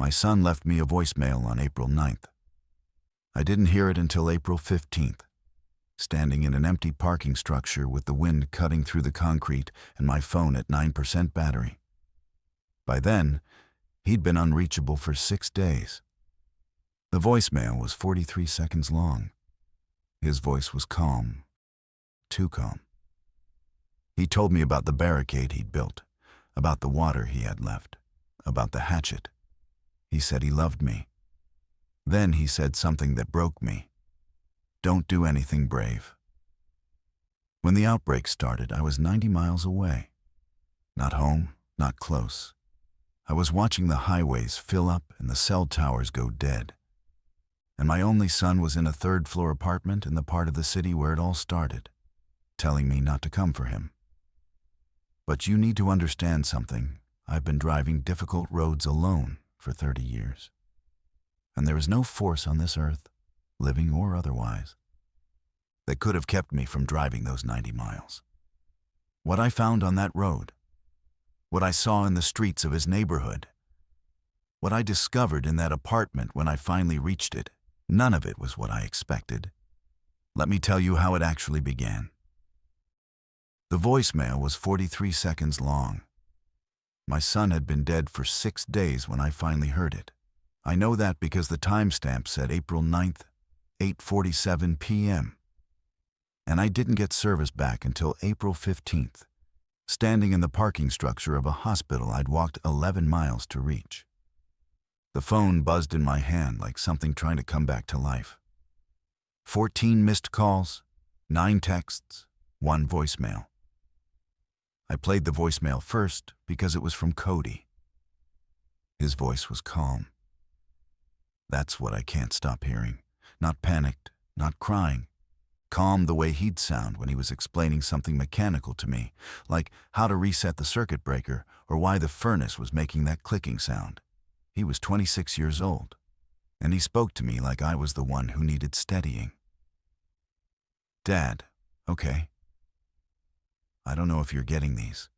My son left me a voicemail on April 9th. I didn't hear it until April 15th, standing in an empty parking structure with the wind cutting through the concrete and my phone at 9% battery. By then, he'd been unreachable for 6 days. The voicemail was 43 seconds long. His voice was calm, too calm. He told me about the barricade he'd built, about the water he had left, about the hatchet. He said he loved me. Then he said something that broke me. Don't do anything brave. When the outbreak started, I was 90 miles away. Not home, not close. I was watching the highways fill up and the cell towers go dead. And my only son was in a third-floor apartment in the part of the city where it all started, telling me not to come for him. But you need to understand something. I've been driving difficult roads alone for 30 years. And there is no force on this earth, living or otherwise, that could have kept me from driving those 90 miles. What I found on that road, what I saw in the streets of his neighborhood, what I discovered in that apartment when I finally reached it, none of it was what I expected. Let me tell you how it actually began. The voicemail was 43 seconds long. My son had been dead for 6 days when I finally heard it. I know that because the timestamp said April 9th, 8:47 p.m. And I didn't get service back until April 15th, standing in the parking structure of a hospital I'd walked 11 miles to reach. The phone buzzed in my hand like something trying to come back to life. 14 missed calls, 9 texts, 1 voicemail. I played the voicemail first because it was from Cody. His voice was calm. That's what I can't stop hearing. Not panicked, not crying. Calm the way he'd sound when he was explaining something mechanical to me, like how to reset the circuit breaker or why the furnace was making that clicking sound. He was 26 years old, and he spoke to me like I was the one who needed steadying. Dad, okay. I don't know if you're getting these,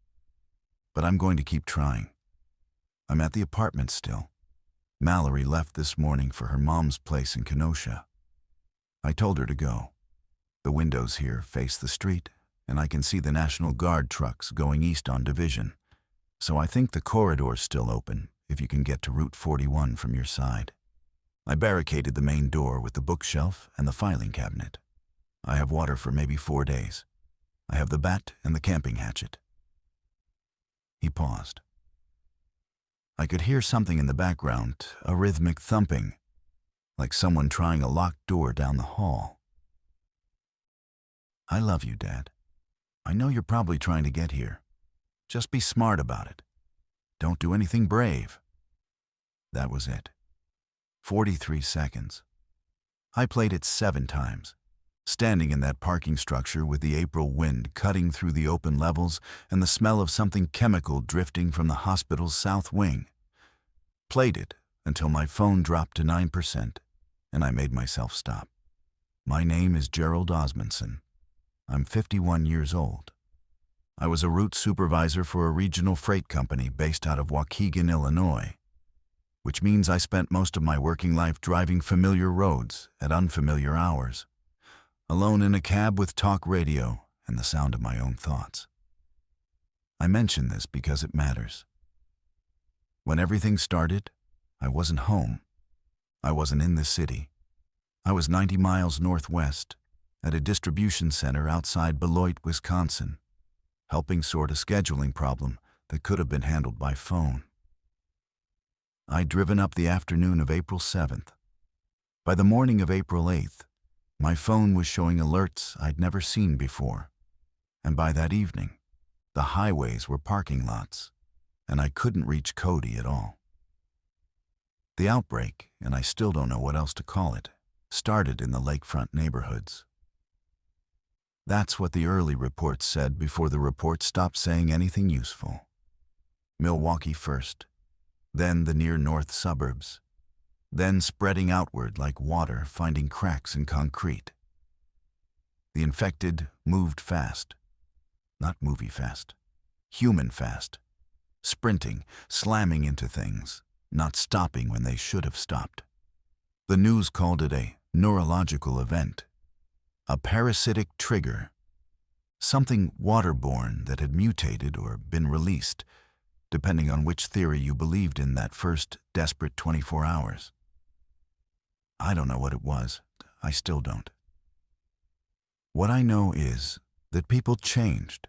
but I'm going to keep trying. I'm at the apartment still. Mallory left this morning for her mom's place in Kenosha. I told her to go. The windows here face the street, and I can see the National Guard trucks going east on Division, so I think the corridor's still open if you can get to Route 41 from your side. I barricaded the main door with the bookshelf and the filing cabinet. I have water for maybe 4 days. I have the bat and the camping hatchet. He paused. I could hear something in the background, a rhythmic thumping, like someone trying a locked door down the hall. I love you, Dad. I know you're probably trying to get here. Just be smart about it. Don't do anything brave. That was it. 43 seconds. I played it 7 times. Standing in that parking structure with the April wind cutting through the open levels and the smell of something chemical drifting from the hospital's south wing. Played it until my phone dropped to 9%, and I made myself stop. My name is Gerald Osmondson. I'm 51 years old. I was a route supervisor for a regional freight company based out of Waukegan, Illinois, which means I spent most of my working life driving familiar roads at unfamiliar hours, alone in a cab with talk radio and the sound of my own thoughts. I mention this because it matters. When everything started, I wasn't home. I wasn't in the city. I was 90 miles northwest at a distribution center outside Beloit, Wisconsin, helping sort a scheduling problem that could have been handled by phone. I'd driven up the afternoon of April 7th. By the morning of April 8th, my phone was showing alerts I'd never seen before, and by that evening, the highways were parking lots, and I couldn't reach Cody at all. The outbreak, and I still don't know what else to call it, started in the lakefront neighborhoods. That's what the early reports said before the reports stopped saying anything useful. Milwaukee first, then the near north suburbs, then spreading outward like water finding cracks in concrete. The infected moved fast, not movie fast, human fast, sprinting, slamming into things, not stopping when they should have stopped. The news called it a neurological event, a parasitic trigger, something waterborne that had mutated or been released, depending on which theory you believed in that first desperate 24 hours. I don't know what it was. I still don't. What I know is that people changed.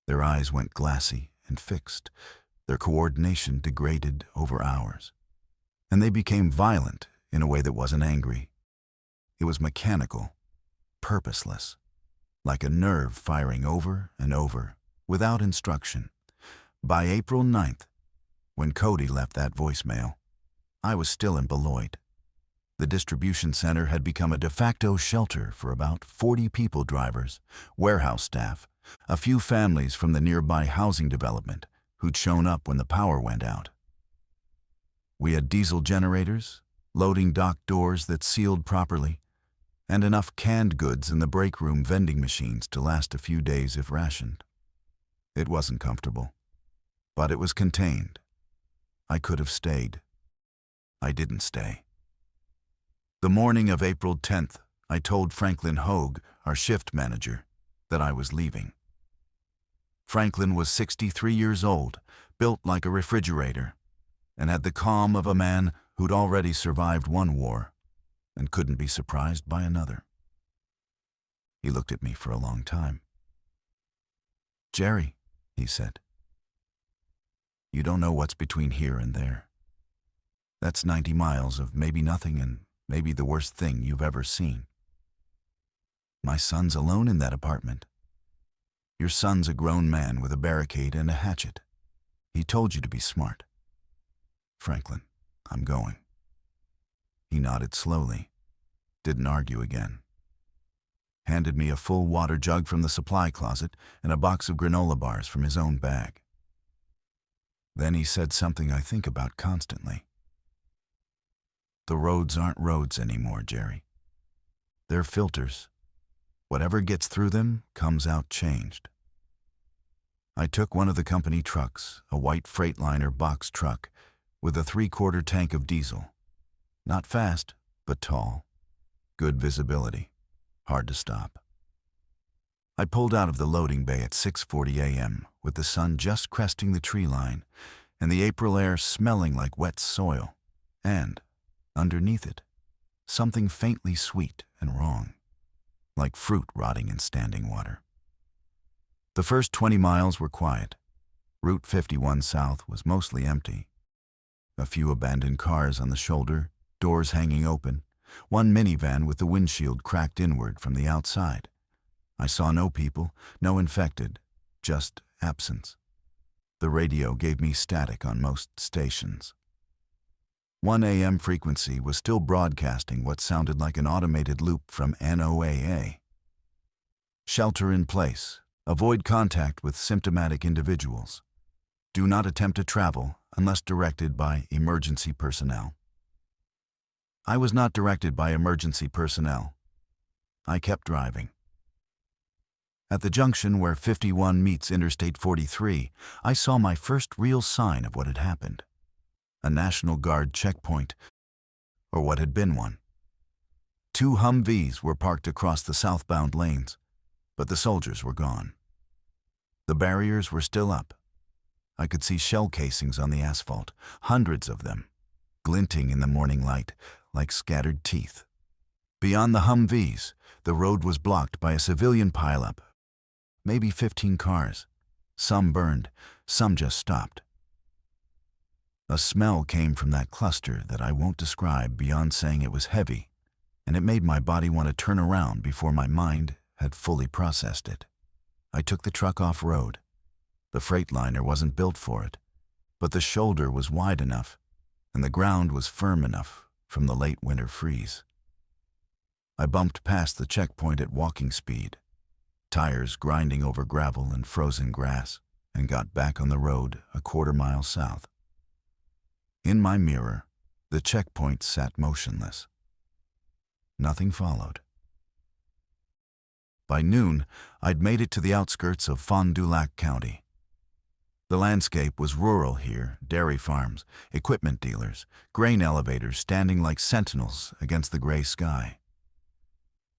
Their eyes went glassy and fixed. Their coordination degraded over hours. And they became violent in a way that wasn't angry. It was mechanical, purposeless, like a nerve firing over and over, without instruction. By April 9th, when Cody left that voicemail, I was still in Beloit. The distribution center had become a de facto shelter for about 40 people drivers, warehouse staff, a few families from the nearby housing development who'd shown up when the power went out. We had diesel generators, loading dock doors that sealed properly, and enough canned goods in the break room vending machines to last a few days if rationed. It wasn't comfortable, but it was contained. I could have stayed. I didn't stay. The morning of April 10th, I told Franklin Hogue, our shift manager, that I was leaving. Franklin was 63 years old, built like a refrigerator, and had the calm of a man who'd already survived one war and couldn't be surprised by another. He looked at me for a long time. "Jerry," he said, "you don't know what's between here and there. That's 90 miles of maybe nothing and maybe the worst thing you've ever seen. My son's alone in that apartment. Your son's a grown man with a barricade and a hatchet. He told you to be smart. Franklin, I'm going." He nodded slowly, didn't argue again. Handed me a full water jug from the supply closet and a box of granola bars from his own bag. Then he said something I think about constantly. "The roads aren't roads anymore, Jerry. They're filters. Whatever gets through them comes out changed." I took one of the company trucks, a white Freightliner box truck, with a 3/4 tank of diesel. Not fast, but tall. Good visibility. Hard to stop. I pulled out of the loading bay at 6:40 a.m. with the sun just cresting the tree line and the April air smelling like wet soil, and, underneath it, something faintly sweet and wrong, like fruit rotting in standing water. The first 20 miles were quiet. Route 51 South was mostly empty. A few abandoned cars on the shoulder, doors hanging open, one minivan with the windshield cracked inward from the outside. I saw no people, no infected, just absence. The radio gave me static on most stations. 1 a.m. frequency was still broadcasting what sounded like an automated loop from NOAA. "Shelter in place. Avoid contact with symptomatic individuals. Do not attempt to travel unless directed by emergency personnel." I was not directed by emergency personnel. I kept driving. At the junction where 51 meets Interstate 43, I saw my first real sign of what had happened. A National Guard checkpoint, or what had been one. 2 Humvees were parked across the southbound lanes, but the soldiers were gone. The barriers were still up. I could see shell casings on the asphalt, hundreds of them, glinting in the morning light like scattered teeth. Beyond the Humvees, the road was blocked by a civilian pileup, maybe 15 cars. Some burned, some just stopped. A smell came from that cluster that I won't describe beyond saying it was heavy, and it made my body want to turn around before my mind had fully processed it. I took the truck off-road. The Freightliner wasn't built for it, but the shoulder was wide enough, and the ground was firm enough from the late winter freeze. I bumped past the checkpoint at walking speed, tires grinding over gravel and frozen grass, and got back on the road a 1/4 mile south. In my mirror, the checkpoint sat motionless. Nothing followed. By noon, I'd made it to the outskirts of Fond du Lac County. The landscape was rural here, dairy farms, equipment dealers, grain elevators standing like sentinels against the gray sky.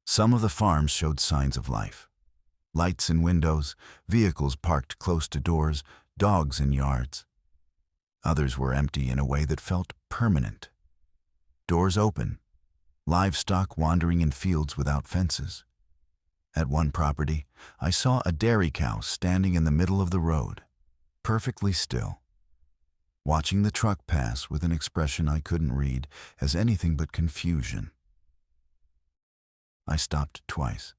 Some of the farms showed signs of life. Lights in windows, vehicles parked close to doors, dogs in yards. Others were empty in a way that felt permanent. Doors open, livestock wandering in fields without fences. At one property, I saw a dairy cow standing in the middle of the road, perfectly still, watching the truck pass with an expression I couldn't read as anything but confusion. I stopped twice.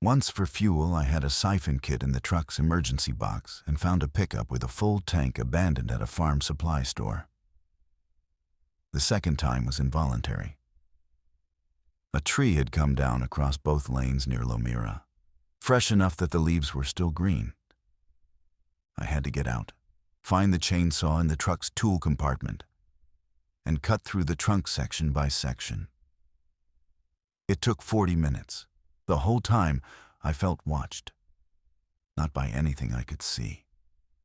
Once for fuel, I had a siphon kit in the truck's emergency box and found a pickup with a full tank abandoned at a farm supply store. The second time was involuntary. A tree had come down across both lanes near Lomira, fresh enough that the leaves were still green. I had to get out, find the chainsaw in the truck's tool compartment, and cut through the trunk section by section. It took 40 minutes. The whole time, I felt watched. Not by anything I could see.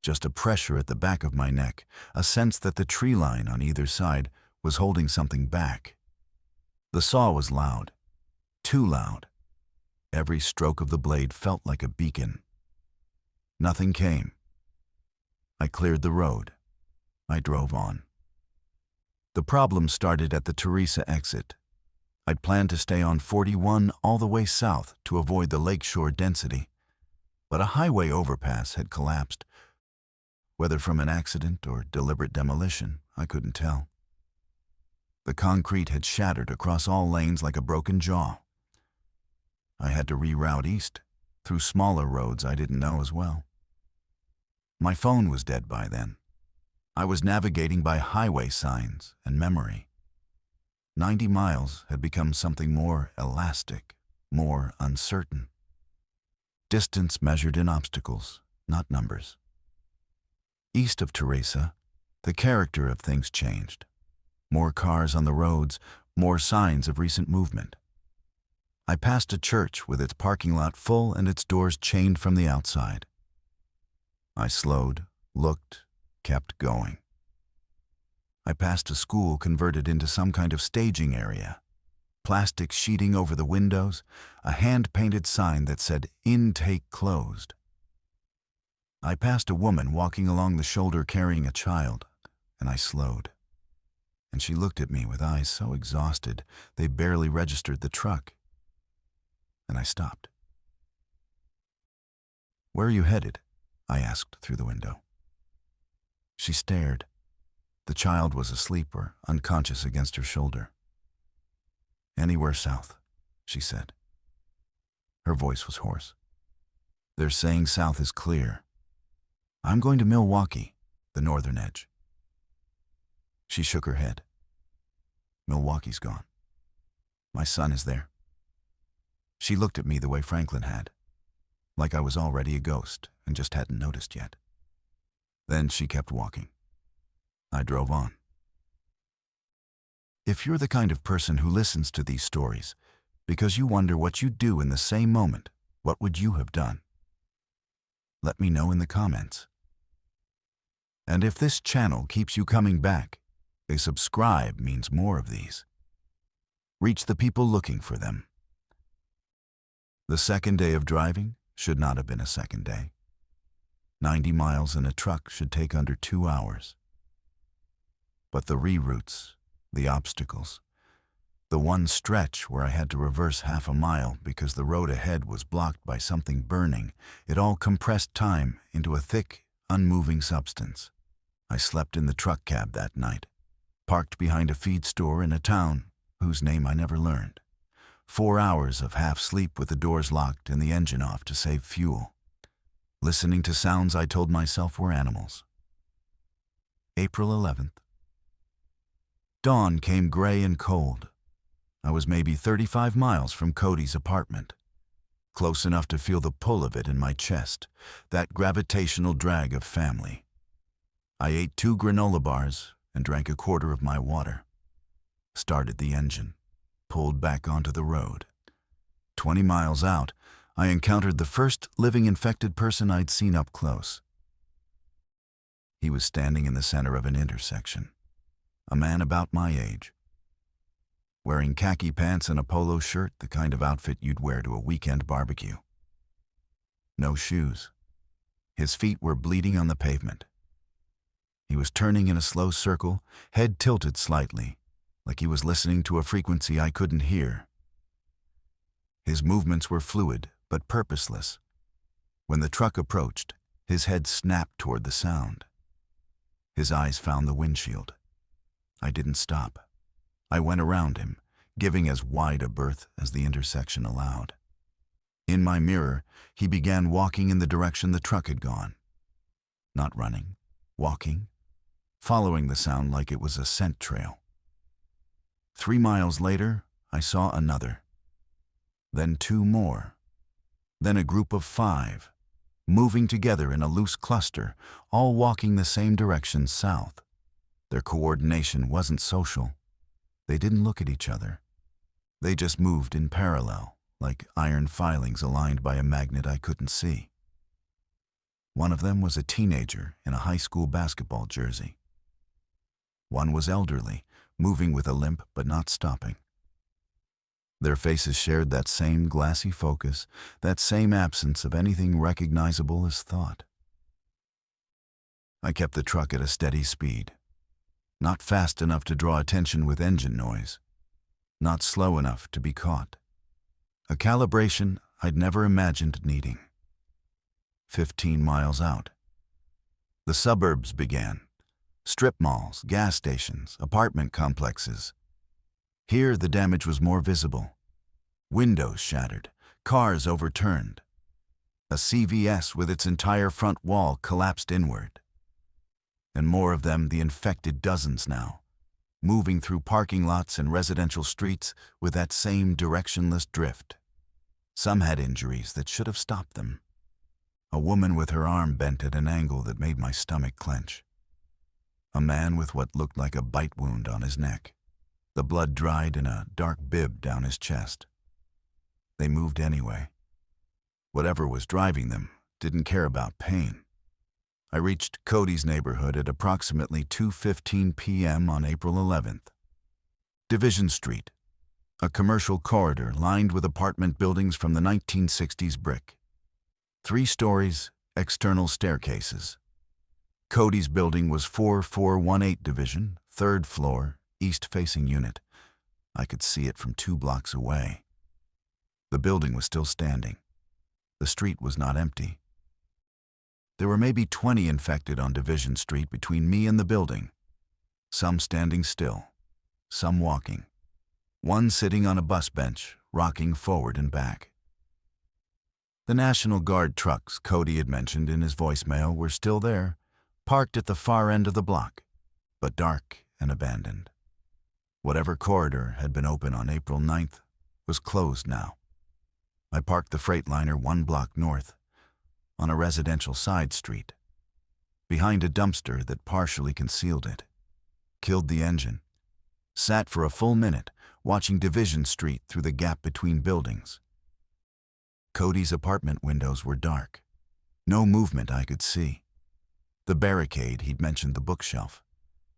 Just a pressure at the back of my neck, a sense that the tree line on either side was holding something back. The saw was loud. Too loud. Every stroke of the blade felt like a beacon. Nothing came. I cleared the road. I drove on. The problem started at the Teresa exit. I'd planned to stay on 41 all the way south to avoid the lakeshore density, but a highway overpass had collapsed. Whether from an accident or deliberate demolition, I couldn't tell. The concrete had shattered across all lanes like a broken jaw. I had to reroute east, through smaller roads I didn't know as well. My phone was dead by then. I was navigating by highway signs and memory. 90 miles had become something more elastic, more uncertain. Distance measured in obstacles, not numbers. East of Teresa, the character of things changed. More cars on the roads, more signs of recent movement. I passed a church with its parking lot full and its doors chained from the outside. I slowed, looked, kept going. I passed a school converted into some kind of staging area. Plastic sheeting over the windows, a hand-painted sign that said, "Intake closed." I passed a woman walking along the shoulder carrying a child, and I slowed. And she looked at me with eyes so exhausted they barely registered the truck. And I stopped. "Where are you headed?" I asked through the window. She stared. The child was asleep or unconscious against her shoulder. "Anywhere south," she said. Her voice was hoarse. "They're saying south is clear. I'm going to Milwaukee, the northern edge." She shook her head. "Milwaukee's gone. My son is there." She looked at me the way Franklin had, like I was already a ghost and just hadn't noticed yet. Then she kept walking. I drove on. If you're the kind of person who listens to these stories because you wonder what you'd do in the same moment, what would you have done? Let me know in the comments. And if this channel keeps you coming back, a subscribe means more of these. Reach the people looking for them. The second day of driving should not have been a second day. 90 miles in a truck should take under 2 hours. But the reroutes, the obstacles, the one stretch where I had to reverse half a mile because the road ahead was blocked by something burning, it all compressed time into a thick, unmoving substance. I slept in the truck cab that night, parked behind a feed store in a town whose name I never learned. 4 hours of half sleep with the doors locked and the engine off to save fuel, listening to sounds I told myself were animals. April 11th. Dawn came gray and cold. I was maybe 35 miles from Cody's apartment, close enough to feel the pull of it in my chest, that gravitational drag of family. I ate 2 granola bars and drank a quarter of my water. Started the engine, pulled back onto the road. 20 miles out, I encountered the first living infected person I'd seen up close. He was standing in the center of an intersection. A man about my age, wearing khaki pants and a polo shirt, the kind of outfit you'd wear to a weekend barbecue. No shoes. His feet were bleeding on the pavement. He was turning in a slow circle, head tilted slightly, like he was listening to a frequency I couldn't hear. His movements were fluid, but purposeless. When the truck approached, his head snapped toward the sound. His eyes found the windshield. I didn't stop. I went around him, giving as wide a berth as the intersection allowed. In my mirror, he began walking in the direction the truck had gone. Not running, walking, following the sound like it was a scent trail. 3 miles later, I saw another. Then 2 more. Then a group of 5, moving together in a loose cluster, all walking the same direction south. Their coordination wasn't social. They didn't look at each other. They just moved in parallel, like iron filings aligned by a magnet I couldn't see. One of them was a teenager in a high school basketball jersey. One was elderly, moving with a limp but not stopping. Their faces shared that same glassy focus, that same absence of anything recognizable as thought. I kept the truck at a steady speed. Not fast enough to draw attention with engine noise. Not slow enough to be caught. A calibration I'd never imagined needing. 15 miles out. The suburbs began. Strip malls, gas stations, apartment complexes. Here the damage was more visible. Windows shattered, cars overturned. A CVS with its entire front wall collapsed inward. And more of them, the infected dozens now, moving through parking lots and residential streets with that same directionless drift. Some had injuries that should have stopped them. A woman with her arm bent at an angle that made my stomach clench. A man with what looked like a bite wound on his neck. The blood dried in a dark bib down his chest. They moved anyway. Whatever was driving them didn't care about pain. I reached Cody's neighborhood at approximately 2:15 p.m. on April 11th. Division Street, a commercial corridor lined with apartment buildings from the 1960s brick. 3 stories, external staircases. Cody's building was 4418 Division, 3rd floor, east-facing unit. I could see it from 2 blocks away. The building was still standing. The street was not empty. There were maybe 20 infected on Division Street between me and the building. Some standing still, some walking. One sitting on a bus bench, rocking forward and back. The National Guard trucks Cody had mentioned in his voicemail were still there, parked at the far end of the block, but dark and abandoned. Whatever corridor had been open on April 9th was closed now. I parked the Freightliner 1 block north, on a residential side street, behind a dumpster that partially concealed it, killed the engine, sat for a full minute watching Division Street through the gap between buildings. Cody's apartment windows were dark. No movement I could see. The barricade, he'd mentioned the bookshelf.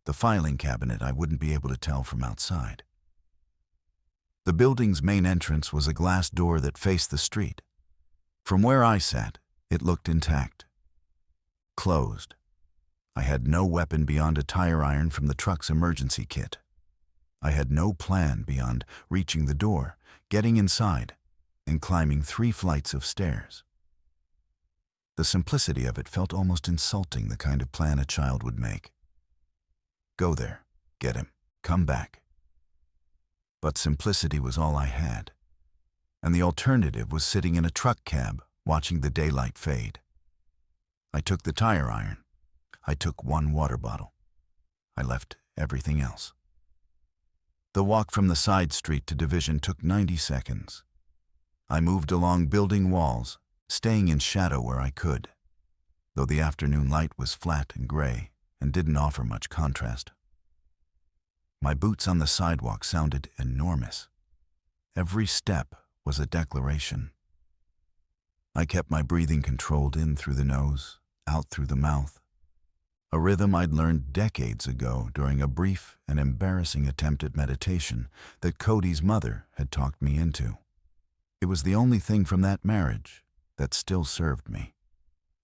The filing cabinet I wouldn't be able to tell from outside. The building's main entrance was a glass door that faced the street. From where I sat, it looked intact. Closed. I had no weapon beyond a tire iron from the truck's emergency kit. I had no plan beyond reaching the door, getting inside, and climbing 3 flights of stairs. The simplicity of it felt almost insulting, the kind of plan a child would make. Go there, get him, come back. But simplicity was all I had, and the alternative was sitting in a truck cab, watching the daylight fade. I took the tire iron. I took 1 water bottle. I left everything else. The walk from the side street to Division took 90 seconds. I moved along building walls, staying in shadow where I could, though the afternoon light was flat and gray and didn't offer much contrast. My boots on the sidewalk sounded enormous. Every step was a declaration. I kept my breathing controlled in through the nose, out through the mouth. a rhythm I'd learned decades ago during a brief and embarrassing attempt at meditation that Cody's mother had talked me into. It was the only thing from that marriage that still served me.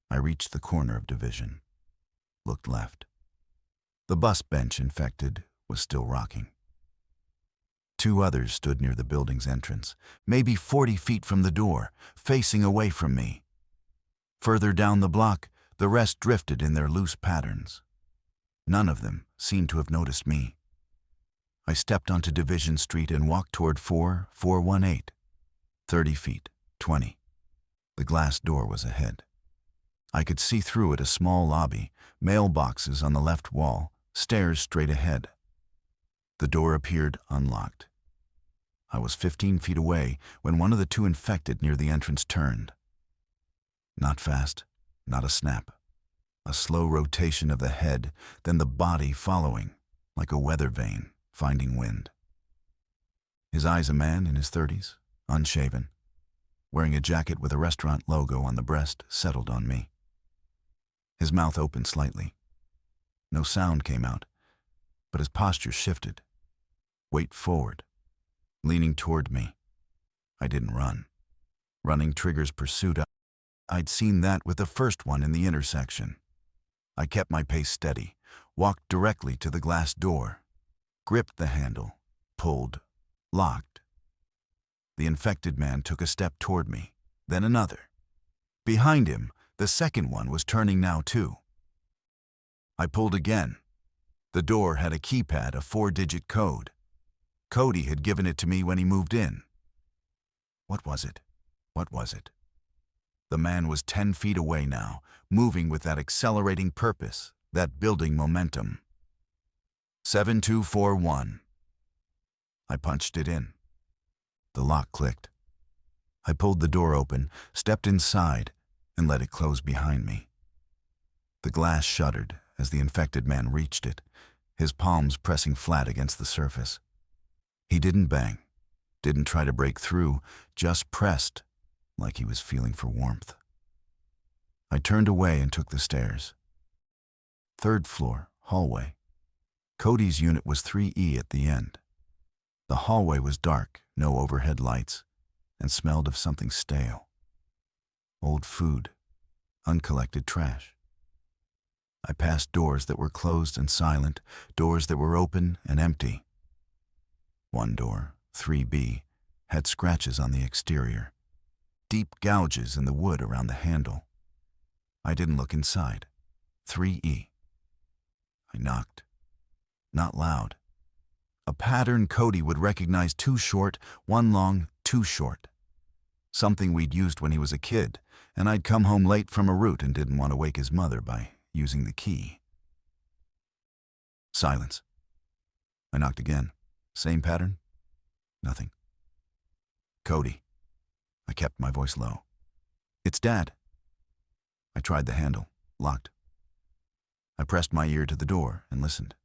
I reached the corner of Division, looked left. The bus bench infected was still rocking. 2 others stood near the building's entrance, maybe 40 feet from the door, facing away from me. Further down the block, the rest drifted in their loose patterns. None of them seemed to have noticed me. I stepped onto Division Street and walked toward 4418. 30 feet, 20. The glass door was ahead. I could see through it a small lobby, mailboxes on the left wall, stairs straight ahead. The door appeared unlocked. I was 15 feet away when one of the 2 infected near the entrance turned. Not fast, not a snap. A slow rotation of the head, then the body following, like a weather vane finding wind. His eyes a man in his 30s, unshaven, wearing a jacket with a restaurant logo on the breast, settled on me. His mouth opened slightly. No sound came out, but his posture shifted. Weight forward, leaning toward me. I didn't run. Running triggers pursuit. I'd seen that with the first one in the intersection. I kept my pace steady, walked directly to the glass door, gripped the handle, pulled, locked. The infected man took a step toward me, then another. Behind him, the second one was turning now too. I pulled again. The door had a keypad, a 4-digit code. Cody had given it to me when he moved in. What was it? What was it? The man was 10 feet away now, moving with that accelerating purpose, that building momentum. 7241. I punched it in. The lock clicked. I pulled the door open, stepped inside, and let it close behind me. The glass shuddered as the infected man reached it, his palms pressing flat against the surface. He didn't bang, didn't try to break through, just pressed, like he was feeling for warmth. I turned away and took the stairs. 3rd floor, hallway. Cody's unit was 3E at the end. The hallway was dark, no overhead lights, and smelled of something stale. Old food, uncollected trash. I passed doors that were closed and silent, doors that were open and empty. One door, 3B, had scratches on the exterior, deep gouges in the wood around the handle. I didn't look inside. 3E. I knocked. Not loud. A pattern Cody would recognize: 2 short, 1 long, 2 short. Something we'd used when he was a kid, and I'd come home late from a route and didn't want to wake his mother by using the key. Silence. I knocked again. Same pattern? Nothing. Cody. I kept my voice low. It's Dad. I tried the handle. Locked. I pressed my ear to the door and listened.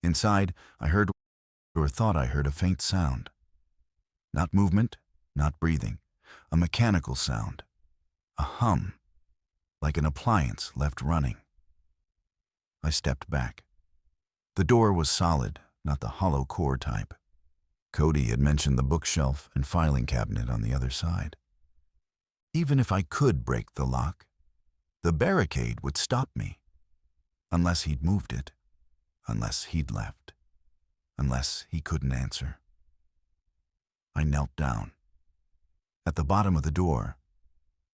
Inside, I heard, or thought I heard, a faint sound. Not movement, not breathing. A mechanical sound. A hum. Like an appliance left running. I stepped back. The door was solid, not the hollow core type. Cody had mentioned the bookshelf and filing cabinet on the other side. Even if I could break the lock, the barricade would stop me. Unless he'd moved it. Unless he'd left. Unless he couldn't answer. I knelt down. At the bottom of the door,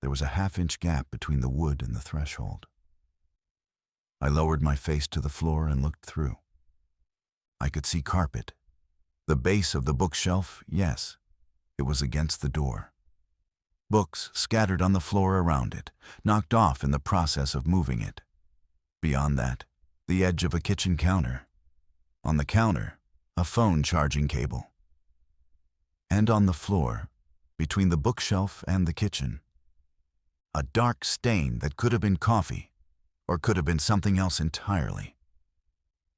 there was a half-inch gap between the wood and the threshold. I lowered my face to the floor and looked through. I could see carpet. The base of the bookshelf, yes, it was against the door. Books scattered on the floor around it, knocked off in the process of moving it. Beyond that, the edge of a kitchen counter. On the counter, a phone charging cable. And on the floor, between the bookshelf and the kitchen, a dark stain that could have been coffee, or could have been something else entirely.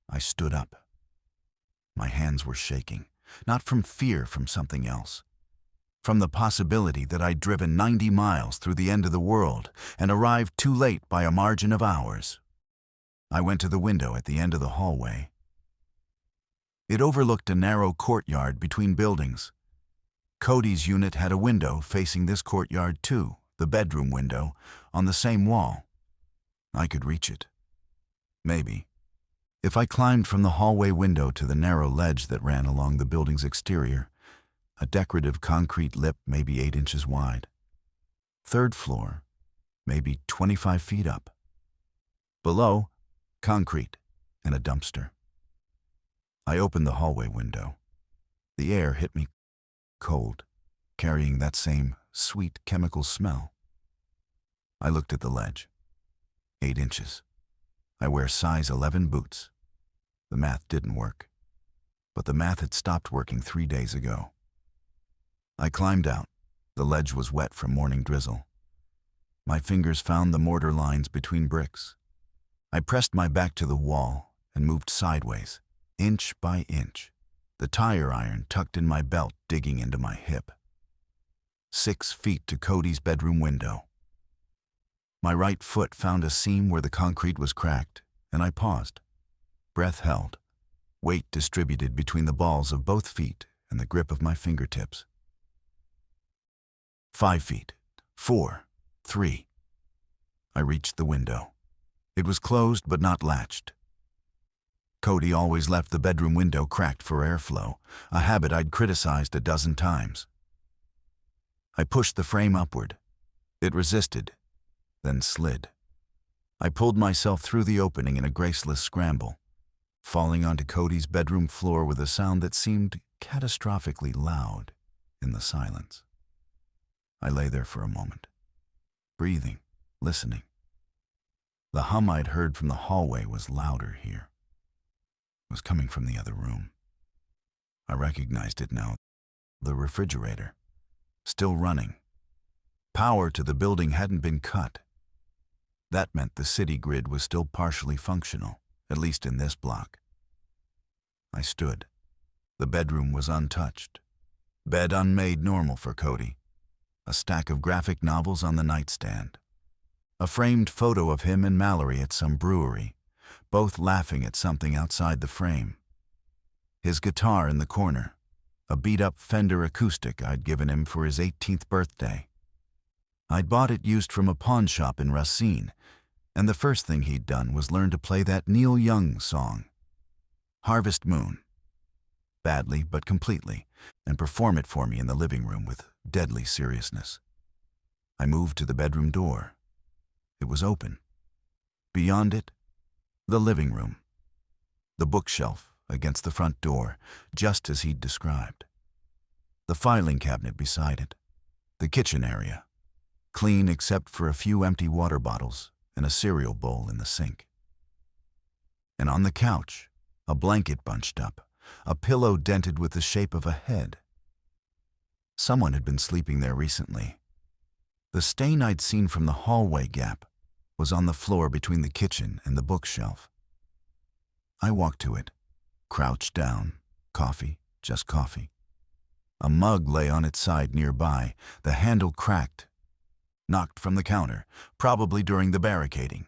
I stood up. My hands were shaking, not from fear, from something else. From the possibility that I'd driven 90 miles through the end of the world and arrived too late by a margin of hours. I went to the window at the end of the hallway. It overlooked a narrow courtyard between buildings. Cody's unit had a window facing this courtyard too, the bedroom window, on the same wall. I could reach it. Maybe. If I climbed from the hallway window to the narrow ledge that ran along the building's exterior, a decorative concrete lip maybe 8 inches wide. 3rd floor, maybe 25 feet up. Below, concrete and a dumpster. I opened the hallway window. The air hit me cold, carrying that same sweet chemical smell. I looked at the ledge. 8 inches. I wear size 11 boots. The math didn't work, but the math had stopped working 3 days ago. I climbed out. The ledge was wet from morning drizzle. My fingers found the mortar lines between bricks. I pressed my back to the wall and moved sideways, inch by inch, the tire iron tucked in my belt digging into my hip. 6 feet to Cody's bedroom window. My right foot found a seam where the concrete was cracked, and I paused. Breath held, weight distributed between the balls of both feet and the grip of my fingertips. 5 feet, 4, 3. I reached the window. It was closed but not latched. Cody always left the bedroom window cracked for airflow, a habit I'd criticized a dozen times. I pushed the frame upward. It resisted, then slid. I pulled myself through the opening in a graceless scramble, falling onto Cody's bedroom floor with a sound that seemed catastrophically loud in the silence. I lay there for a moment, breathing, listening. The hum I'd heard from the hallway was louder here. It was coming from the other room. I recognized it now. The refrigerator, still running. Power to the building hadn't been cut. That meant the city grid was still partially functional, at least in this block. I stood. The bedroom was untouched. Bed unmade normal for Cody. A stack of graphic novels on the nightstand. A framed photo of him and Mallory at some brewery, both laughing at something outside the frame. His guitar in the corner, a beat-up Fender acoustic I'd given him for his 18th birthday. I'd bought it used from a pawn shop in Racine, and the first thing he'd done was learn to play that Neil Young song, Harvest Moon, badly but completely, and perform it for me in the living room with deadly seriousness. I moved to the bedroom door. It was open. Beyond it, the living room. The bookshelf against the front door, just as he'd described. The filing cabinet beside it. The kitchen area, clean except for a few empty water bottles and a cereal bowl in the sink. And on the couch, a blanket bunched up, a pillow dented with the shape of a head. Someone had been sleeping there recently. The stain I'd seen from the hallway gap was on the floor between the kitchen and the bookshelf. I walked to it, crouched down, coffee, just coffee. A mug lay on its side nearby, the handle cracked, knocked from the counter, probably during the barricading.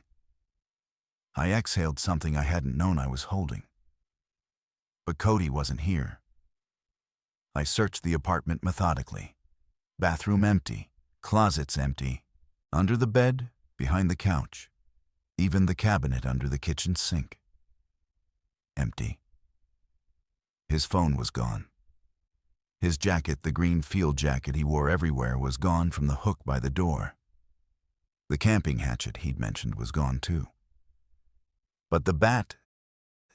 I exhaled something I hadn't known I was holding. But Cody wasn't here. I searched the apartment methodically. Bathroom empty, closets empty, under the bed, behind the couch, even the cabinet under the kitchen sink. Empty. His phone was gone. His jacket, the green field jacket he wore everywhere, was gone from the hook by the door. The camping hatchet he'd mentioned was gone too. But the bat,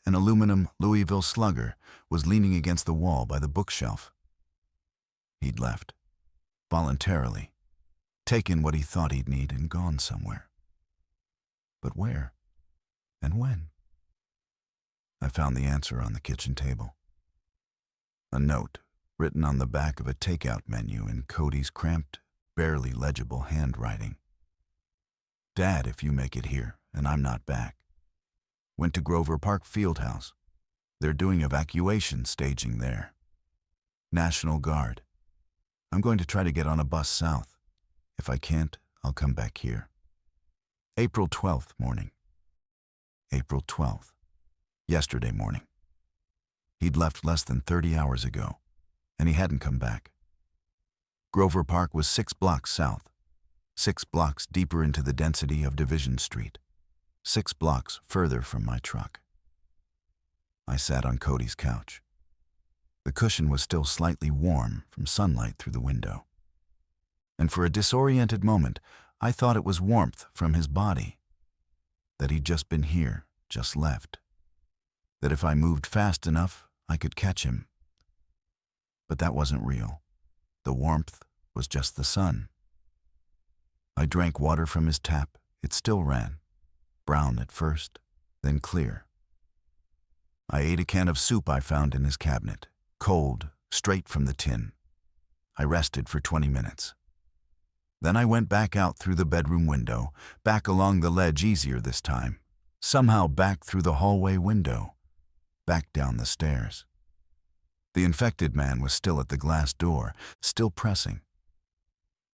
an aluminum Louisville slugger, was leaning against the wall by the bookshelf. He'd left, voluntarily, taken what he thought he'd need and gone somewhere. But where? And when? I found the answer on the kitchen table. A note written on the back of a takeout menu in Cody's cramped, barely legible handwriting. Dad, if you make it here, and I'm not back. Went to Grover Park Fieldhouse. They're doing evacuation staging there. National Guard. I'm going to try to get on a bus south. If I can't, I'll come back here. April 12th morning. April 12th. Yesterday morning. He'd left less than 30 hours ago, and he hadn't come back. Grover Park was 6 blocks south, 6 blocks deeper into the density of Division Street, 6 blocks further from my truck. I sat on Cody's couch. The cushion was still slightly warm from sunlight through the window. And for a disoriented moment, I thought it was warmth from his body. That he'd just been here, just left. That if I moved fast enough, I could catch him. But that wasn't real. The warmth was just the sun. I drank water from his tap. It still ran. Brown at first, then clear. I ate a can of soup I found in his cabinet, cold, straight from the tin. I rested for 20 minutes. Then I went back out through the bedroom window, back along the ledge easier this time, somehow back through the hallway window, back down the stairs. The infected man was still at the glass door, still pressing.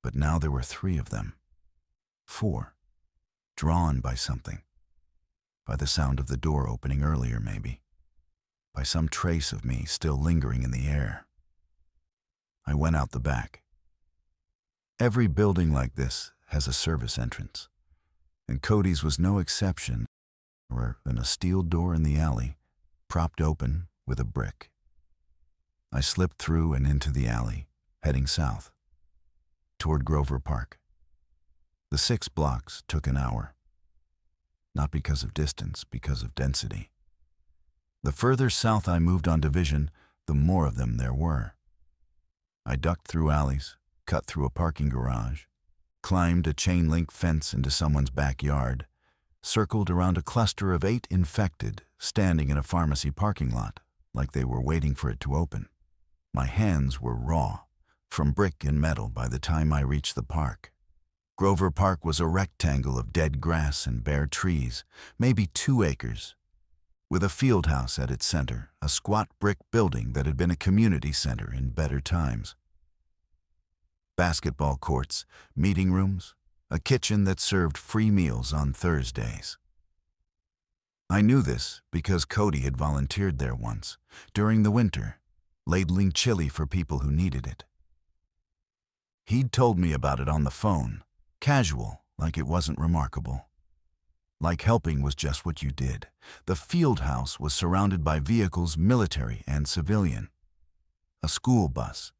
But now there were 3 of them. 4. Drawn by something. By the sound of the door opening earlier, maybe. By some trace of me still lingering in the air. I went out the back. Every building like this has a service entrance, and Cody's was no exception, or in a steel door in the alley, propped open with a brick. I slipped through and into the alley, heading south, toward Grover Park. The 6 blocks took an hour. Not because of distance, because of density. The further south I moved on Division, the more of them there were. I ducked through alleys, cut through a parking garage, climbed a chain-link fence into someone's backyard, circled around a cluster of 8 infected standing in a pharmacy parking lot like they were waiting for it to open. My hands were raw, from brick and metal by the time I reached the park. Grover Park was a rectangle of dead grass and bare trees, maybe 2 acres, with a fieldhouse at its center, a squat brick building that had been a community center in better times. Basketball courts, meeting rooms, a kitchen that served free meals on Thursdays. I knew this because Cody had volunteered there once, during the winter, ladling chili for people who needed it. He'd told me about it on the phone, casual, like it wasn't remarkable. Like helping was just what you did. The Fieldhouse was surrounded by vehicles, military and civilian. A school bus,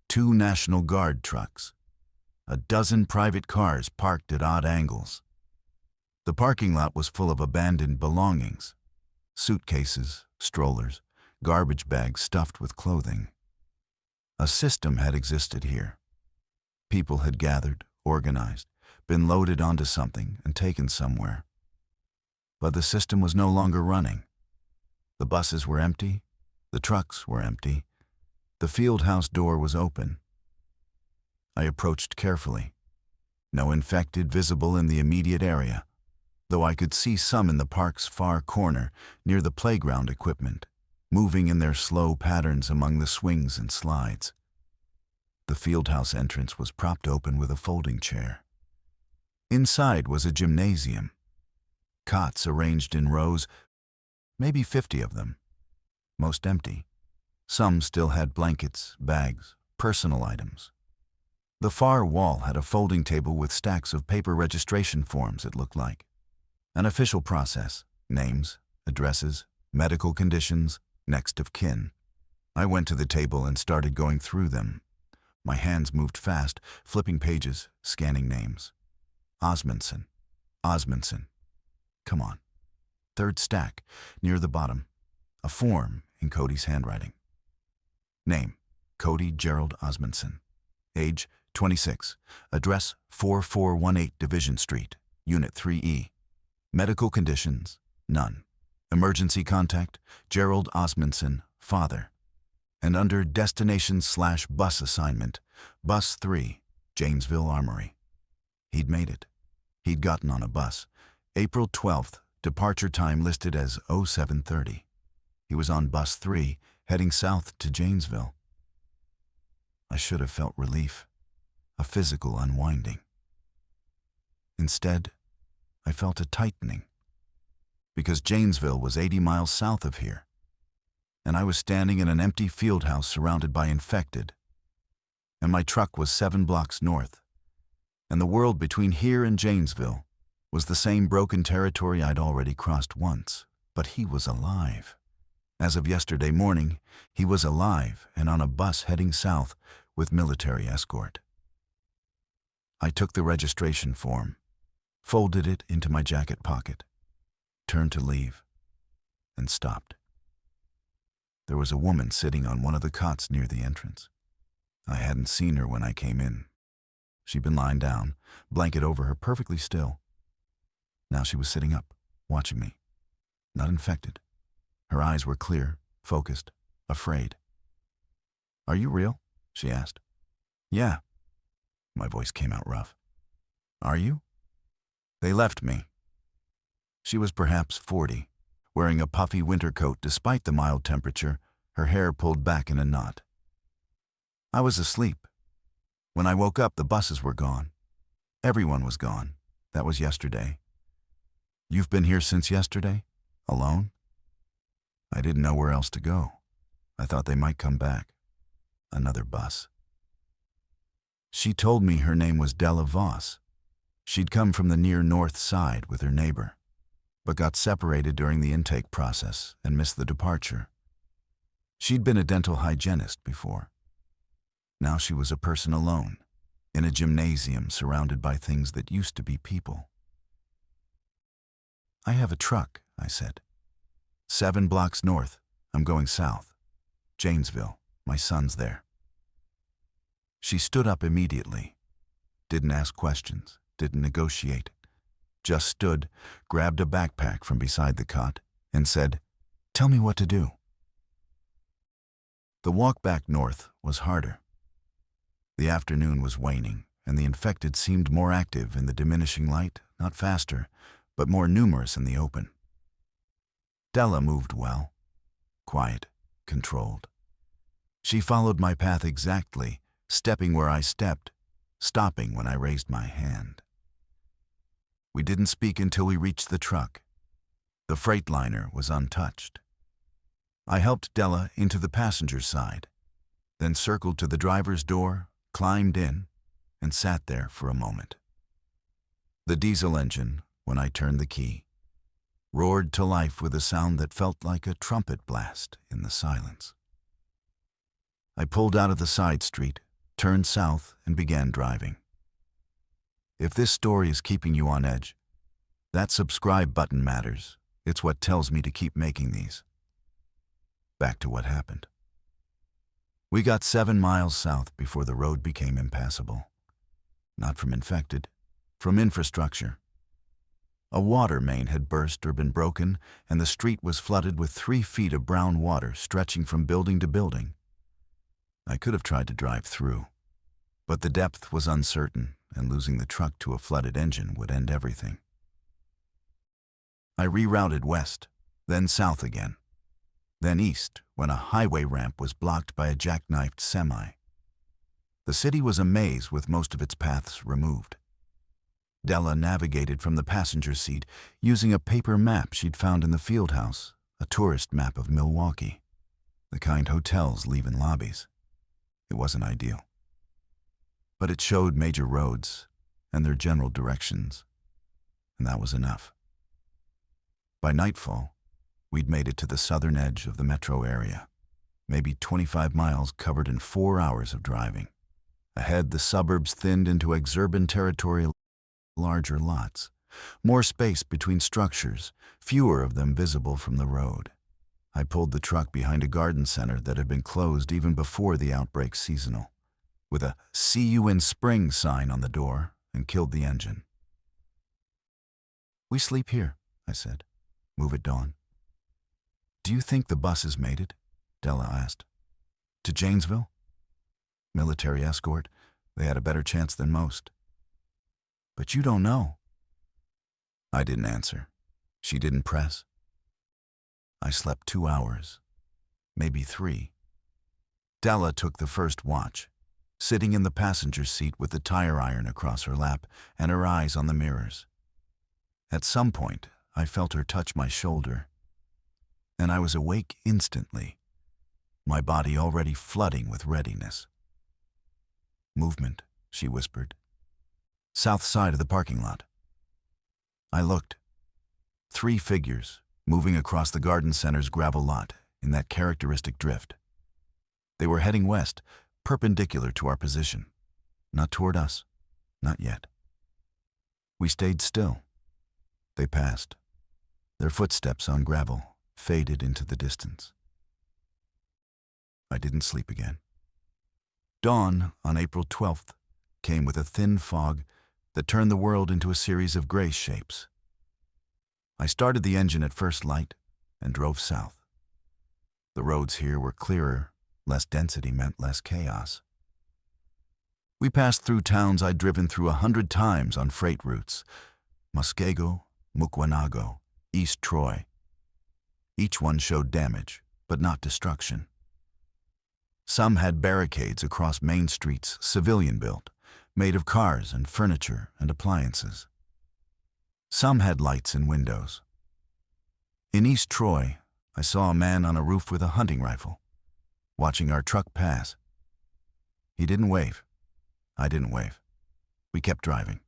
2 National Guard trucks, a dozen private cars parked at odd angles. The parking lot was full of abandoned belongings, suitcases, strollers, garbage bags stuffed with clothing. A system had existed here. People had gathered, organized, been loaded onto something and taken somewhere. But the system was no longer running. The buses were empty, the trucks were empty, the Fieldhouse door was open. I approached carefully. No infected visible in the immediate area, though I could see some in the park's far corner near the playground equipment, moving in their slow patterns among the swings and slides. The Fieldhouse entrance was propped open with a folding chair. Inside was a gymnasium. Cots arranged in rows, maybe 50 of them, most empty. Some still had blankets, bags, personal items. The far wall had a folding table with stacks of paper registration forms, it looked like. An official process, names, addresses, medical conditions, next of kin. I went to the table and started going through them. My hands moved fast, flipping pages, scanning names. Osmundson. Come on. 3rd stack, near the bottom. A form in Cody's handwriting. Name, Cody Gerald Osmundson. Age, 26. Address, 4418 Division Street, Unit 3E. Medical conditions, none. Emergency contact, Gerald Osmundson, father. And under destination/bus assignment, Bus 3, Janesville Armory. He'd made it. He'd gotten on a bus. April 12th, departure time listed as 0730. He was on Bus 3, heading south to Janesville. I should have felt relief, a physical unwinding. Instead, I felt a tightening. because Janesville was 80 miles south of here, and I was standing in an empty fieldhouse surrounded by infected, and my truck was 7 blocks north, and the world between here and Janesville was the same broken territory I'd already crossed once, but he was alive. As of yesterday morning, he was alive and on a bus heading south with military escort. I took the registration form, folded it into my jacket pocket, turned to leave, and stopped. There was a woman sitting on one of the cots near the entrance. I hadn't seen her when I came in. She'd been lying down, blanket over her, perfectly still. Now she was sitting up, watching me. Not infected. Her eyes were clear, focused, afraid. "Are you real?" she asked. "Yeah." My voice came out rough. "Are you?" "They left me." She was perhaps 40, wearing a puffy winter coat despite the mild temperature, her hair pulled back in a knot. "I was asleep. When I woke up, the buses were gone. Everyone was gone. That was yesterday." "You've been here since yesterday? Alone?" I didn't know where else to go. I thought they might come back. Another bus. She told me her name was Della Voss. She'd come from the near north side with her neighbor, but got separated during the intake process and missed the departure. She'd been a dental hygienist before. Now she was a person alone, in a gymnasium surrounded by things that used to be people. "I have a truck," I said. 7 blocks north. I'm going south. Janesville. My son's there." She stood up immediately. Didn't ask questions, didn't negotiate. Just stood, grabbed a backpack from beside the cot, and said, "Tell me what to do." The walk back north was harder. The afternoon was waning, and the infected seemed more active in the diminishing light, not faster, but more numerous in the open. Della moved well, quiet, controlled. She followed my path exactly, stepping where I stepped, stopping when I raised my hand. We didn't speak until we reached the truck. The Freightliner was untouched. I helped Della into the passenger side, then circled to the driver's door, climbed in, and sat there for a moment. The diesel engine, when I turned the key, roared to life with a sound that felt like a trumpet blast in the silence. I pulled out of the side street, turned south, and began driving. If this story is keeping you on edge, that subscribe button matters. It's what tells me to keep making these. Back to what happened. We got 7 miles south before the road became impassable. Not from infected, from infrastructure. A water main had burst or been broken, and the street was flooded with 3 feet of brown water stretching from building to building. I could have tried to drive through, but the depth was uncertain, and losing the truck to a flooded engine would end everything. I rerouted west, then south again, then east when a highway ramp was blocked by a jackknifed semi. The city was a maze with most of its paths removed. Della navigated from the passenger seat using a paper map she'd found in the Fieldhouse, a tourist map of Milwaukee, the kind hotels leave in lobbies. It wasn't ideal, but it showed major roads and their general directions, and that was enough. By nightfall, we'd made it to the southern edge of the metro area, maybe 25 miles covered in 4 hours of driving. Ahead, the suburbs thinned into exurban territory, larger lots, more space between structures, fewer of them visible from the road. I pulled the truck behind a garden center that had been closed even before the outbreak seasonal, with a "See you in spring" sign on the door, and killed the engine. "We sleep here," I said. "Move at dawn." "Do you think the buses made it?" Della asked. "To Janesville?" "Military escort. They had a better chance than most." "But you don't know." I didn't answer. She didn't press. I slept 2 hours, maybe 3. Della took the first watch, sitting in the passenger seat with the tire iron across her lap and her eyes on the mirrors. At some point, I felt her touch my shoulder, and I was awake instantly, my body already flooding with readiness. "Movement," she whispered. "South side of the parking lot." I looked. 3 figures moving across the garden center's gravel lot in that characteristic drift. They were heading west, perpendicular to our position. Not toward us. Not yet. We stayed still. They passed. Their footsteps on gravel faded into the distance. I didn't sleep again. Dawn on April 12th came with a thin fog that turned the world into a series of gray shapes. I started the engine at first light and drove south. The roads here were clearer, less density meant less chaos. We passed through towns I'd driven through 100 times on freight routes: Muskego, Mukwonago, East Troy. Each one showed damage, but not destruction. Some had barricades across main streets, civilian-built, made of cars and furniture and appliances. Some had lights and windows. In East Troy, I saw a man on a roof with a hunting rifle, watching our truck pass. He didn't wave. I didn't wave. We kept driving.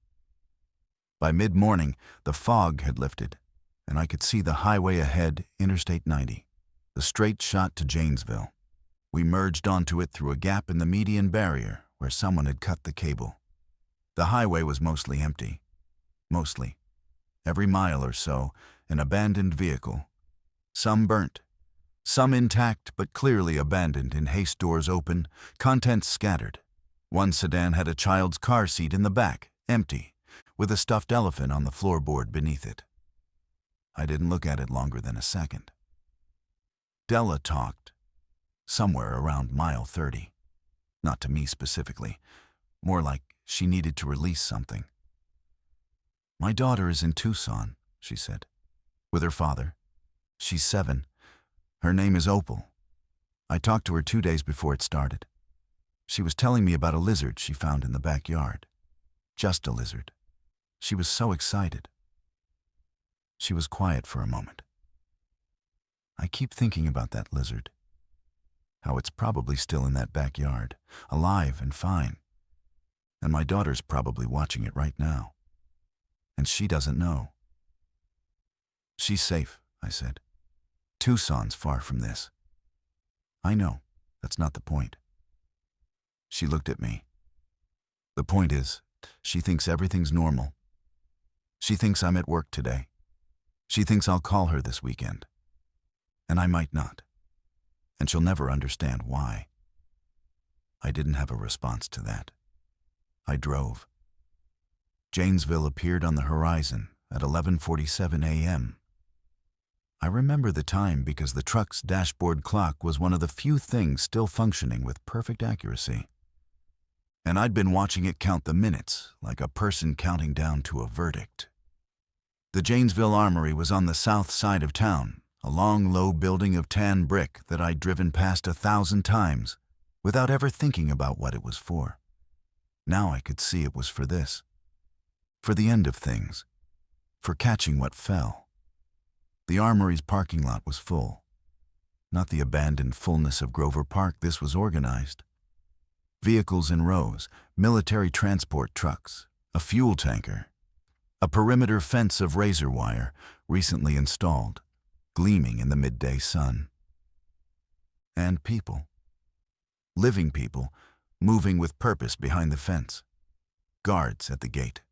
By mid-morning, the fog had lifted, and I could see the highway ahead, Interstate 90, the straight shot to Janesville. We merged onto it through a gap in the median barrier where someone had cut the cable. The highway was mostly empty. Mostly. Every mile or so, an abandoned vehicle. Some burnt. Some intact but clearly abandoned in haste, doors open, contents scattered. One sedan had a child's car seat in the back, empty, with a stuffed elephant on the floorboard beneath it. I didn't look at it longer than a second. Della talked, somewhere around mile 30. Not to me specifically, more like she needed to release something. "My daughter is in Tucson," she said, "with her father. She's 7. Her name is Opal. I talked to her 2 days before it started. She was telling me about a lizard she found in the backyard. Just a lizard. She was so excited." She was quiet for a moment. "I keep thinking about that lizard. How it's probably still in that backyard, alive and fine. And my daughter's probably watching it right now. And she doesn't know." "She's safe," I said. "Tucson's far from this." "I know. That's not the point." She looked at me. "The point is, she thinks everything's normal. She thinks I'm at work today. She thinks I'll call her this weekend. And I might not. And she'll never understand why." I didn't have a response to that. I drove. Janesville appeared on the horizon at 11:47 a.m. I remember the time because the truck's dashboard clock was one of the few things still functioning with perfect accuracy. And I'd been watching it count the minutes like a person counting down to a verdict. The Janesville Armory was on the south side of town, a long, low building of tan brick that I'd driven past 1,000 times without ever thinking about what it was for. Now I could see it was for this. For the end of things. For catching what fell. The Armory's parking lot was full. Not the abandoned fullness of Grover Park. This was organized. Vehicles in rows, military transport trucks, a fuel tanker, a perimeter fence of razor wire recently installed, gleaming in the midday sun. And people. Living people, moving with purpose behind the fence. Guards at the gate.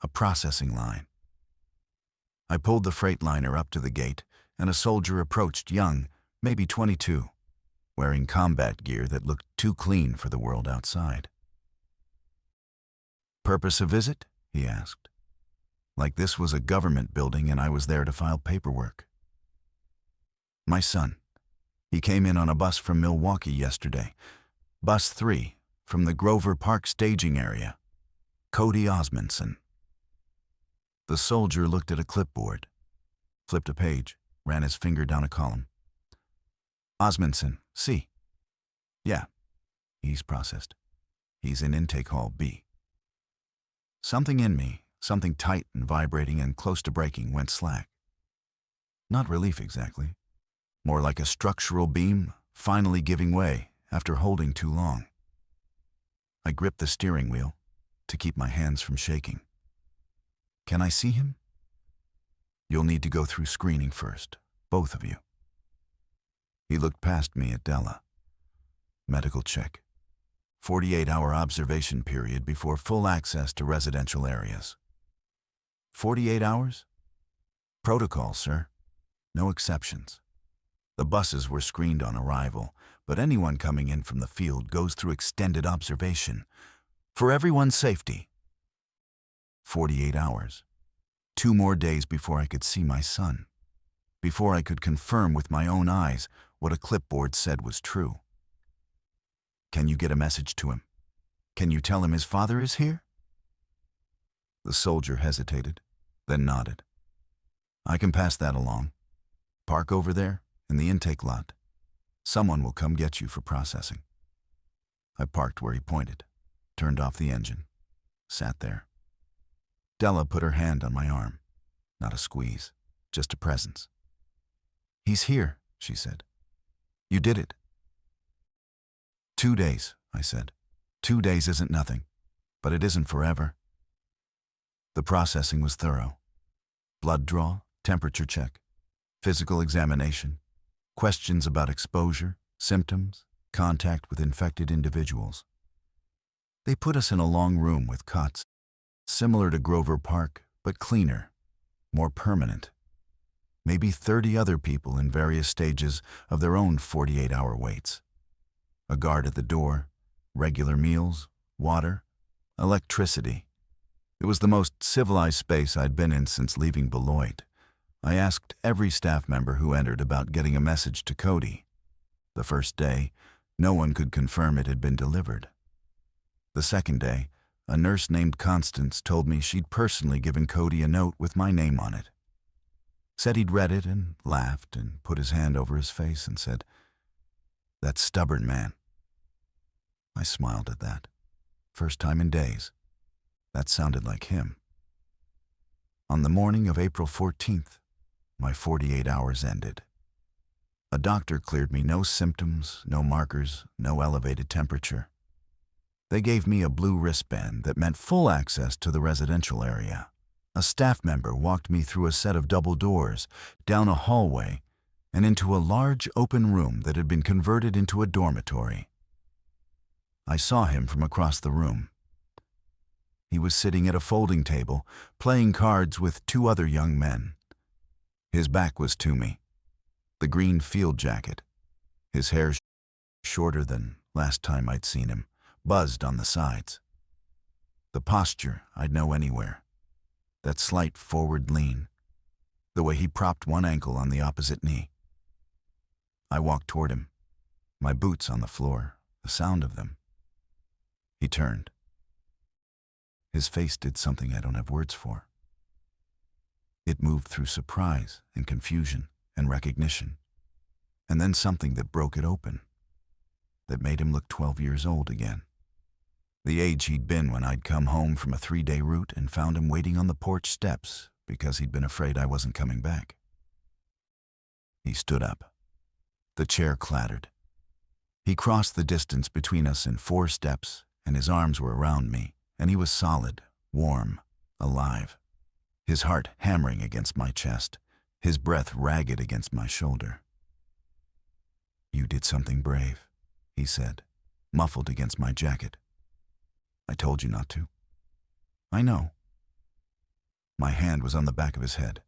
A processing line. I pulled the Freightliner up to the gate, and a soldier approached, young, maybe 22, wearing combat gear that looked too clean for the world outside. "Purpose of visit?" he asked. Like this was a government building and I was there to file paperwork. "My son. He came in on a bus from Milwaukee yesterday. Bus 3, from the Grover Park staging area. Cody Osmondson." The soldier looked at a clipboard, flipped a page, ran his finger down a column. "Osmondson, C. Yeah, he's processed. He's in intake hall B." Something in me, something tight and vibrating and close to breaking, went slack. Not relief exactly. More like a structural beam finally giving way after holding too long. I gripped the steering wheel to keep my hands from shaking. Can I see him? You'll need to go through screening first, both of you. He looked past me at Della. Medical check. 48-hour observation period before full access to residential areas. 48 hours? Protocol, sir. No exceptions. The buses were screened on arrival, but anyone coming in from the field goes through extended observation. For everyone's safety. 48 hours. 2 more days before I could see my son. Before I could confirm with my own eyes what a clipboard said was true. Can you get a message to him? Can you tell him his father is here? The soldier hesitated, then nodded. I can pass that along. Park over there in the intake lot. Someone will come get you for processing. I parked where he pointed, turned off the engine, sat there. Della put her hand on my arm. Not a squeeze, just a presence. He's here, she said. You did it. 2 days, I said. 2 days isn't nothing, but it isn't forever. The processing was thorough. Blood draw, temperature check, physical examination, questions about exposure, symptoms, contact with infected individuals. They put us in a long room with cots, similar to Grover Park, but cleaner, more permanent. Maybe 30 other people in various stages of their own 48-hour waits. A guard at the door, regular meals, water, electricity. It was the most civilized space I'd been in since leaving Beloit. I asked every staff member who entered about getting a message to Cody. The first day, no one could confirm it had been delivered. The second day, a nurse named Constance told me she'd personally given Cody a note with my name on it. Said he'd read it and laughed and put his hand over his face and said, "That stubborn man." I smiled at that. First time in days. That sounded like him. On the morning of April 14th, my 48 hours ended. A doctor cleared me no symptoms, no markers, no elevated temperature. They gave me a blue wristband that meant full access to the residential area. A staff member walked me through a set of double doors, down a hallway, and into a large open room that had been converted into a dormitory. I saw him from across the room. He was sitting at a folding table, playing cards with 2 other young men. His back was to me. The green field jacket. His hair shorter than last time I'd seen him, buzzed on the sides. The posture I'd know anywhere. That slight forward lean. The way he propped one ankle on the opposite knee. I walked toward him, my boots on the floor, the sound of them. He turned. His face did something I don't have words for. It moved through surprise and confusion and recognition, and then something that broke it open, that made him look 12 years old again. The age he'd been when I'd come home from a 3-day route and found him waiting on the porch steps because he'd been afraid I wasn't coming back. He stood up. The chair clattered. He crossed the distance between us in 4 steps, and his arms were around me, and he was solid, warm, alive. His heart hammering against my chest, his breath ragged against my shoulder. "You did something brave," he said, muffled against my jacket. "I told you not to." "I know." My hand was on the back of his head.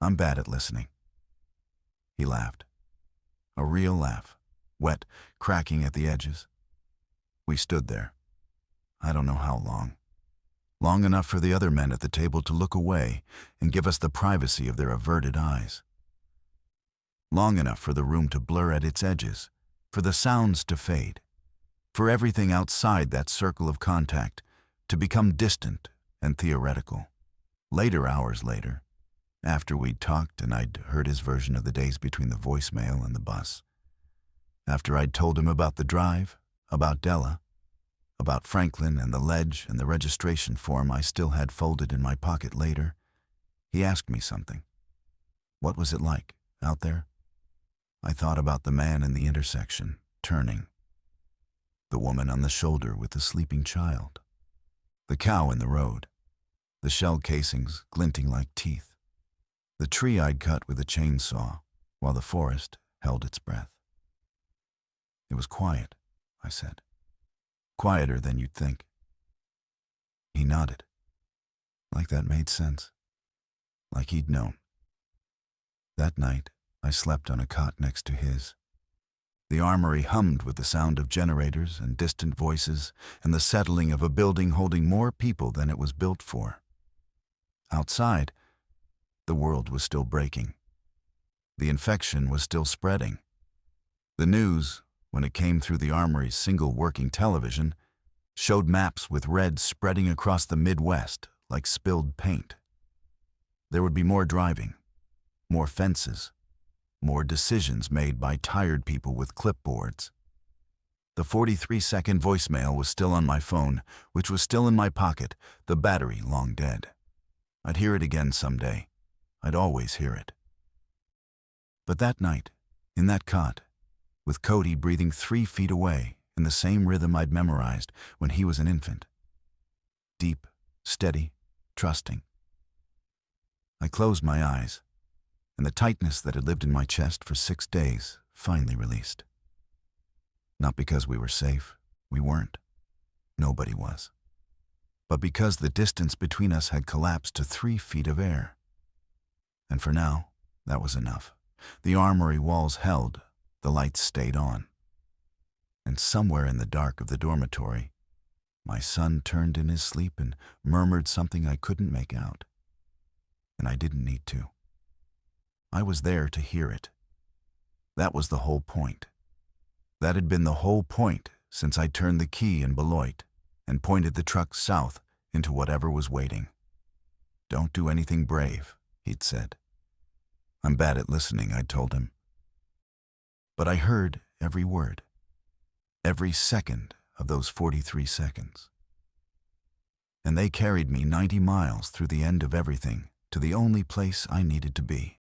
"I'm bad at listening." He laughed. A real laugh, wet, cracking at the edges. We stood there. I don't know how long. Long enough for the other men at the table to look away and give us the privacy of their averted eyes. Long enough for the room to blur at its edges, for the sounds to fade, for everything outside that circle of contact to become distant and theoretical. Later, hours later, after we'd talked and I'd heard his version of the days between the voicemail and the bus, after I'd told him about the drive, about Della, about Franklin and the ledge and the registration form I still had folded in my pocket later, he asked me something. What was it like, out there? I thought about the man in the intersection, turning. The woman on the shoulder with the sleeping child. The cow in the road. The shell casings glinting like teeth. The tree I'd cut with a chainsaw, while the forest held its breath. It was quiet, I said. Quieter than you'd think. He nodded. Like that made sense. Like he'd known. That night, I slept on a cot next to his. The armory hummed with the sound of generators and distant voices and the settling of a building holding more people than it was built for. Outside, the world was still breaking. The infection was still spreading. The news, when it came through the armory's single working television, showed maps with red spreading across the Midwest like spilled paint. There would be more driving, more fences, more decisions made by tired people with clipboards. The 43-second voicemail was still on my phone, which was still in my pocket, the battery long dead. I'd hear it again someday. I'd always hear it. But that night, in that cot, with Cody breathing 3 feet away in the same rhythm I'd memorized when he was an infant. Deep, steady, trusting. I closed my eyes, and the tightness that had lived in my chest for 6 days finally released. Not because we were safe, we weren't. Nobody was. But because the distance between us had collapsed to 3 feet of air. And for now, that was enough. The armory walls held, the lights stayed on. And somewhere in the dark of the dormitory, my son turned in his sleep and murmured something I couldn't make out. And I didn't need to. I was there to hear it. That was the whole point. That had been the whole point since I turned the key in Beloit and pointed the truck south into whatever was waiting. Don't do anything brave, he'd said. I'm bad at listening, I'd told him. But I heard every word, every second of those 43 seconds. And they carried me 90 miles through the end of everything to the only place I needed to be.